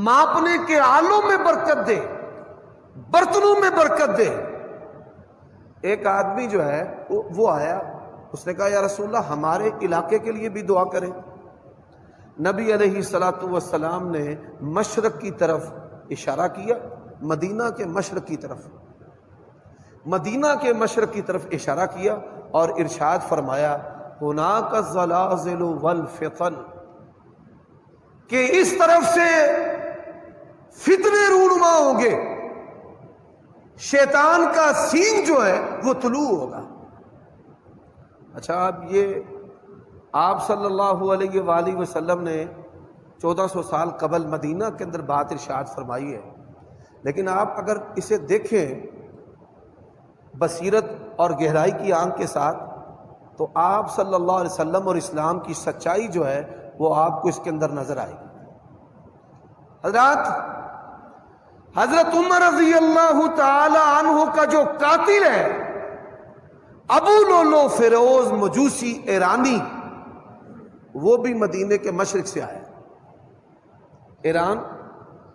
ماپنے کے آلوں میں برکت دے، برتنوں میں برکت دے۔ ایک آدمی جو ہے وہ آیا، اس نے کہا یا رسول اللہ ہمارے علاقے کے لیے بھی دعا کریں۔ نبی علیہ الصلوۃ والسلام نے مشرق کی طرف اشارہ کیا، مدینہ کے مشرق کی طرف، مدینہ کے مشرق کی طرف اشارہ کیا اور ارشاد فرمایا ہناک الزلازل والفتن، کہ اس طرف سے فتنے رونما ہوں گے، شیطان کا سینگ جو ہے وہ طلوع ہوگا۔ اچھا، اب یہ آپ صلی اللہ علیہ وآلہ وسلم نے 1400 سال قبل مدینہ کے اندر بات ارشاد فرمائی ہے، لیکن آپ اگر اسے دیکھیں بصیرت اور گہرائی کی آنکھ کے ساتھ تو آپ صلی اللہ علیہ وسلم اور اسلام کی سچائی جو ہے وہ آپ کو اس کے اندر نظر آئے گی۔ حضرت عمر رضی اللہ تعالی عنہ کا جو قاتل ہے ابو لولو فیروز مجوسی ایرانی، وہ بھی مدینے کے مشرق سے آیا۔ ایران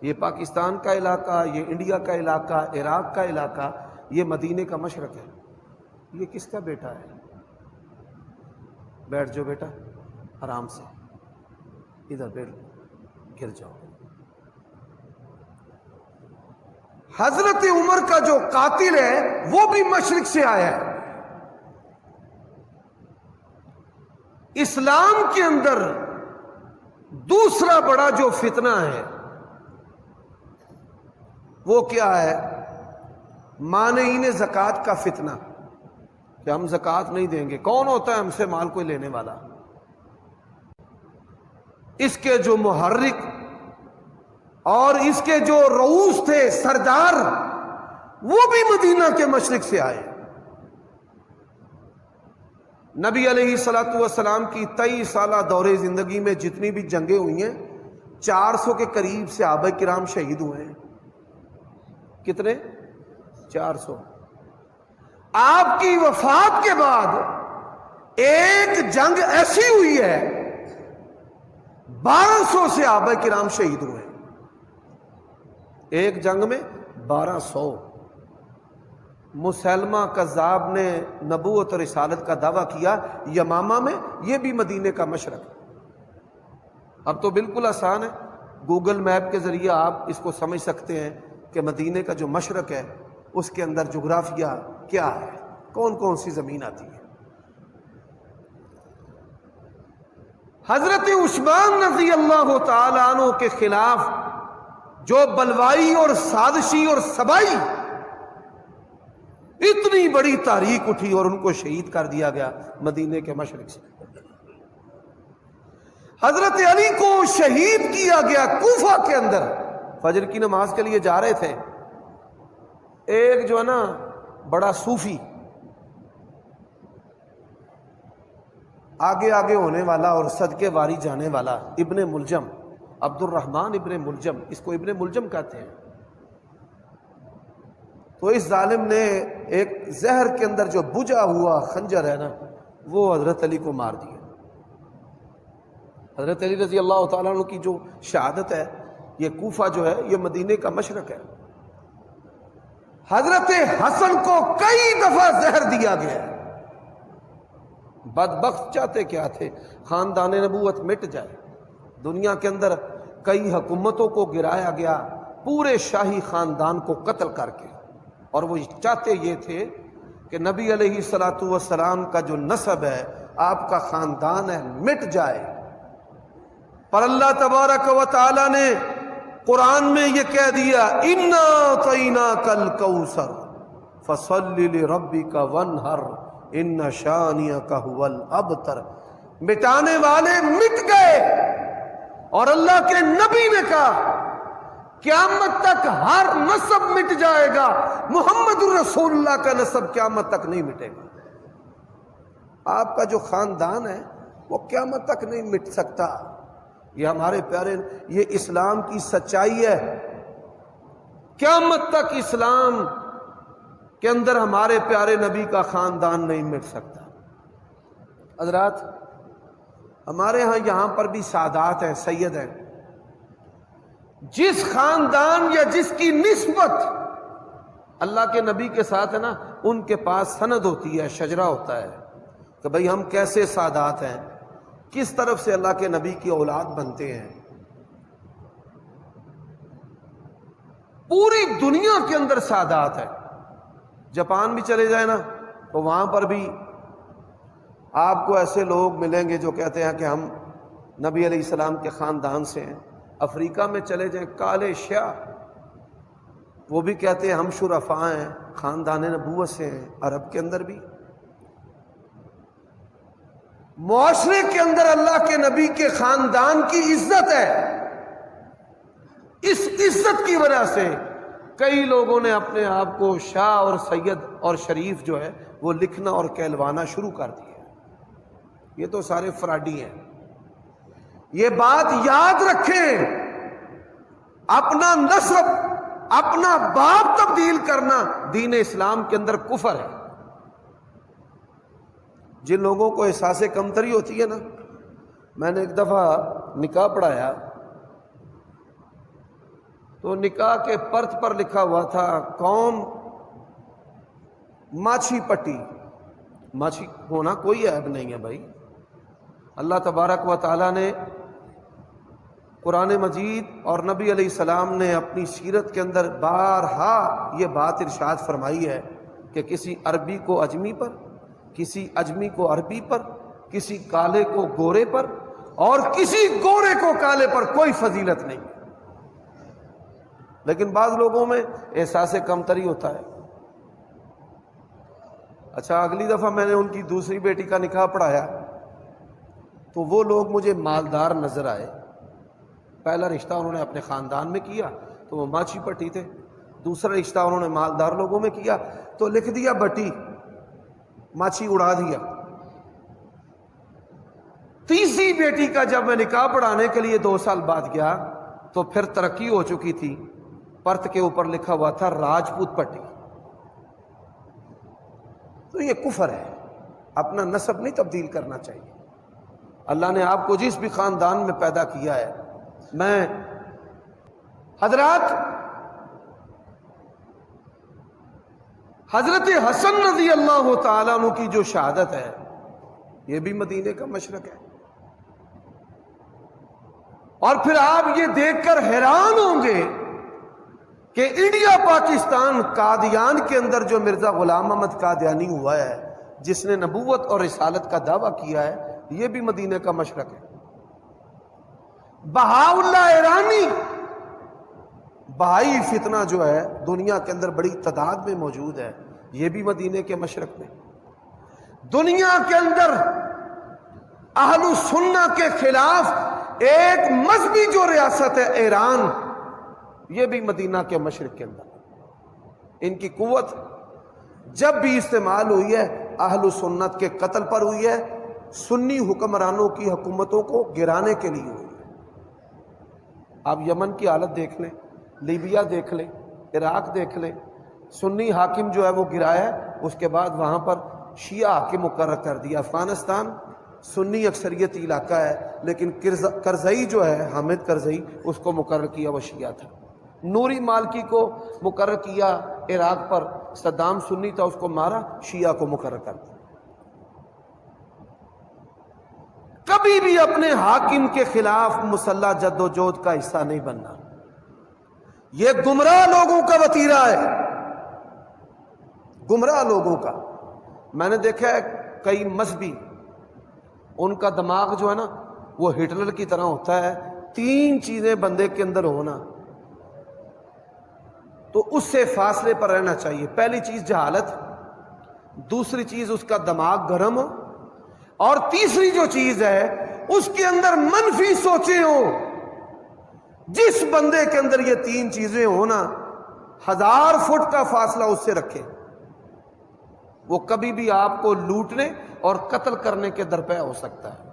یہ پاکستان کا علاقہ، یہ انڈیا کا علاقہ، عراق کا علاقہ، یہ مدینے کا مشرق ہے۔ یہ کس کا بیٹا ہے؟ بیٹھ جاؤ بیٹا، آرام سے ادھر بیٹھ، گر جاؤ۔ حضرت عمر کا جو قاتل ہے وہ بھی مشرق سے آیا ہے۔ اسلام کے اندر دوسرا بڑا جو فتنہ ہے وہ کیا ہے؟ مانعین زکوٰۃ کا فتنہ، کہ ہم زکوٰۃ نہیں دیں گے۔ کون ہوتا ہے ہم سے مال کوئی لینے والا؟ اس کے جو محرک اور اس کے جو رؤوس تھے، سردار، وہ بھی مدینہ کے مشرق سے آئے۔ نبی علیہ الصلوۃ والسلام کی 23 سالہ دور زندگی میں جتنی بھی جنگیں ہوئی ہیں 400 کے قریب صحابہ کرام شہید ہوئے ہیں۔ کتنے؟ 400۔ آپ کی وفات کے بعد ایک جنگ ایسی ہوئی ہے 1200 صحابہ کرام شہید ہوئے، ایک جنگ میں 1200۔ مسلمہ کذاب نے نبوت اور رسالت کا دعویٰ کیا یمامہ میں، یہ بھی مدینے کا مشرق ہے۔ اب تو بالکل آسان ہے، گوگل میپ کے ذریعے آپ اس کو سمجھ سکتے ہیں کہ مدینے کا جو مشرق ہے اس کے اندر جغرافیہ کیا ہے، کون کون سی زمین آتی ہے۔ حضرت عثمان رضی اللہ تعالی عنہ کے خلاف جو بلوائی اور سازشی اور سبائی، اتنی بڑی تاریخ اٹھی اور ان کو شہید کر دیا گیا مدینے کے مشرق سے۔ حضرت علی کو شہید کیا گیا کوفہ کے اندر، فجر کی نماز کے لیے جا رہے تھے، ایک جو ہے نا بڑا صوفی، آگے آگے ہونے والا اور صدقے واری جانے والا، ابن ملجم، عبد الرحمن ابن ملجم، اس کو ابن ملجم کہتے ہیں۔ تو اس ظالم نے ایک زہر کے اندر جو بجھا ہوا خنجر ہے نا وہ حضرت علی کو مار دیا۔ حضرت علی رضی اللہ تعالیٰ عنہ کی جو شہادت ہے، یہ کوفہ جو ہے یہ مدینے کا مشرق ہے۔ حضرت حسن کو کئی دفعہ زہر دیا گیا، بدبخت چاہتے کیا تھے؟ خاندان نبوت مٹ جائے۔ دنیا کے اندر کئی حکومتوں کو گرایا گیا پورے شاہی خاندان کو قتل کر کے، اور وہ چاہتے یہ تھے کہ نبی علیہ الصلوۃ والسلام کا جو نسب ہے، آپ کا خاندان ہے، مٹ جائے۔ پر اللہ تبارک و تعالی نے قرآن میں یہ کہہ دیا اِنَّا أَعْطَيْنَاكَ الْكَوْثَرَ فَصَلِّ لِرَبِّكَ وَانْحَرْ إِنَّ شَانِئَكَ هُوَ الْأَبْتَرُ۔ مٹانے والے مٹ گئے، اور اللہ کے نبی نے کہا قیامت تک ہر نسب مٹ جائے گا، محمد الرسول اللہ کا نسب قیامت تک نہیں مٹے گا۔ آپ کا جو خاندان ہے وہ قیامت تک نہیں مٹ سکتا۔ یہ ہمارے پیارے، یہ اسلام کی سچائی ہے، قیامت تک اسلام کے اندر ہمارے پیارے نبی کا خاندان نہیں مٹ سکتا۔ حضرات، ہمارے ہاں یہاں پر بھی سادات ہیں، سید ہیں، جس خاندان یا جس کی نسبت اللہ کے نبی کے ساتھ ہے نا، ان کے پاس سند ہوتی ہے، شجرہ ہوتا ہے کہ بھئی ہم کیسے سادات ہیں، کس طرف سے اللہ کے نبی کی اولاد بنتے ہیں۔ پوری دنیا کے اندر سادات ہے۔ جاپان بھی چلے جائیں نا تو وہاں پر بھی آپ کو ایسے لوگ ملیں گے جو کہتے ہیں کہ ہم نبی علیہ السلام کے خاندان سے ہیں۔ افریقہ میں چلے جائیں، کالے شیعہ، وہ بھی کہتے ہیں ہم شرفاء ہیں، خاندان نبوت سے ہیں۔ عرب کے اندر بھی معاشرے کے اندر اللہ کے نبی کے خاندان کی عزت ہے۔ اس عزت کی وجہ سے کئی لوگوں نے اپنے آپ کو شاہ اور سید اور شریف جو ہے وہ لکھنا اور کہلوانا شروع کر دیا۔ یہ تو سارے فراڈی ہیں۔ یہ بات یاد رکھیں، اپنا نسب، اپنا باپ تبدیل کرنا دین اسلام کے اندر کفر ہے۔ جن لوگوں کو احساس کمتری ہوتی ہے نا، میں نے ایک دفعہ نکاح پڑھایا تو نکاح کے پرت پر لکھا ہوا تھا قوم ماچھی پٹی۔ ماچھی ہونا کوئی عیب نہیں ہے بھائی۔ اللہ تبارک و تعالیٰ نے قرآن مجید اور نبی علیہ السلام نے اپنی سیرت کے اندر بارہا یہ بات ارشاد فرمائی ہے کہ کسی عربی کو اجمی پر، کسی اجمی کو عربی پر، کسی کالے کو گورے پر اور کسی گورے کو کالے پر کوئی فضیلت نہیں۔ لیکن بعض لوگوں میں احساس کمتری ہوتا ہے۔ اچھا، اگلی دفعہ میں نے ان کی دوسری بیٹی کا نکاح پڑھایا تو وہ لوگ مجھے مالدار نظر آئے۔ پہلا رشتہ انہوں نے اپنے خاندان میں کیا تو وہ ماچھی پٹی تھے، دوسرا رشتہ انہوں نے مالدار لوگوں میں کیا تو لکھ دیا بٹی، ماچھی اڑا دیا۔ تیسری بیٹی کا جب میں نکاح پڑھانے کے لیے 2 سال بعد گیا تو پھر ترقی ہو چکی تھی، پرت کے اوپر لکھا ہوا تھا راجپوت پٹی۔ تو یہ کفر ہے، اپنا نسب نہیں تبدیل کرنا چاہیے۔ اللہ نے آپ کو جس بھی خاندان میں پیدا کیا ہے، میں حضرات حضرت حسن رضی اللہ تعالیٰ عنہ کی جو شہادت ہے یہ بھی مدینے کا مشرق ہے۔ اور پھر آپ یہ دیکھ کر حیران ہوں گے کہ انڈیا پاکستان قادیان کے اندر جو مرزا غلام احمد قادیانی ہوا ہے، جس نے نبوت اور رسالت کا دعویٰ کیا ہے، یہ بھی مدینے کا مشرق ہے۔ بہاءاللہ ایرانی، بہائی فتنہ جو ہے دنیا کے اندر بڑی تعداد میں موجود ہے، یہ بھی مدینے کے مشرق میں۔ دنیا کے اندر اہل سنہ کے خلاف ایک مذہبی جو ریاست ہے ایران، یہ بھی مدینہ کے مشرق کے اندر۔ ان کی قوت جب بھی استعمال ہوئی ہے اہل سنت کے قتل پر ہوئی ہے، سنی حکمرانوں کی حکومتوں کو گرانے کے لیے ہوئی ہے۔ آپ یمن کی حالت دیکھ لیں، لیبیا دیکھ لیں، عراق دیکھ لیں، سنی حاکم جو ہے وہ گرایا ہے، اس کے بعد وہاں پر شیعہ حاکم مقرر کر دیا۔ افغانستان سنی اکثریتی علاقہ ہے، لیکن کرزئی جو ہے، حامد کرزئی، اس کو مقرر کیا وہ شیعہ تھا۔ نوری مالکی کو مقرر کیا عراق پر، صدام سنی تھا، اس کو مارا، شیعہ کو مقرر کر دیا۔ کبھی بھی اپنے حاکم کے خلاف مسلح جد و جہد کا حصہ نہیں بننا، یہ گمراہ لوگوں کا وتیرہ ہے، گمراہ لوگوں کا۔ میں نے دیکھا ہے کئی مذہبی، ان کا دماغ جو ہے نا وہ ہٹلر کی طرح ہوتا ہے۔ 3 چیزیں بندے کے اندر ہونا تو اس سے فاصلے پر رہنا چاہیے۔ پہلی چیز جہالت، دوسری چیز اس کا دماغ گرم ہو، اور تیسری جو چیز ہے اس کے اندر منفی سوچیں ہوں۔ جس بندے کے اندر یہ 3 چیزیں ہونا، 1000 فٹ کا فاصلہ اس سے رکھے، وہ کبھی بھی آپ کو لوٹنے اور قتل کرنے کے درپے ہو سکتا ہے۔